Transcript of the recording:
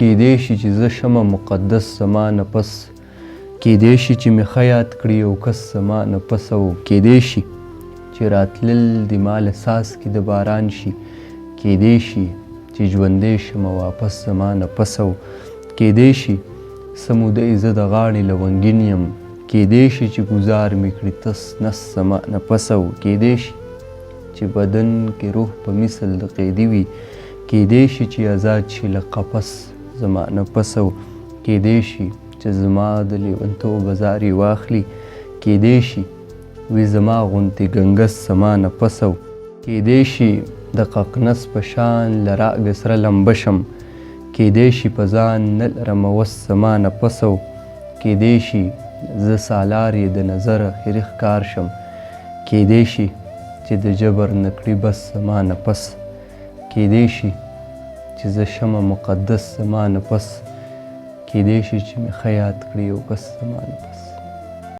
کیدای شي چې زه شمه مقدس زما نه پس، کیدای شي چې مې ښه یاد کړي یو کس زما نه پس، او کیدای شي چې راتلل د ما له څاڅکي د باران شي، کیدای شي چې ژوندی شمه واپس زما نه پس، او کیدای شي څه مودۍ زه د غاړې لونګین یم، کیدای شي چې ګزار مې کړي تس نس زما نه پس، او کیدای شي چې بدن کې روح په مثل د قیدي وي، کیدای شي چې آزاد شي له قفس زما نه پس، او کیدای شي چې زما د لیونتوب ازار یې واخلي، کیدای شي وي زما غوندې ګنګس زما نه پس، او کیدای شي د ققنس په شان له راګه سره لمبه شم، کیدای شي په ځان نه لرم وس زما نه پس، او کیدای شي زه سالار یې د نظر اخري ښکار شم، کیدای شي چې د جبر نه کړي بس زما نه پس، کیدای شي چې زه شمه مقدس زما نه پس، کیدای شي چې مې ښه یاد کړي یو کس زما نه پس.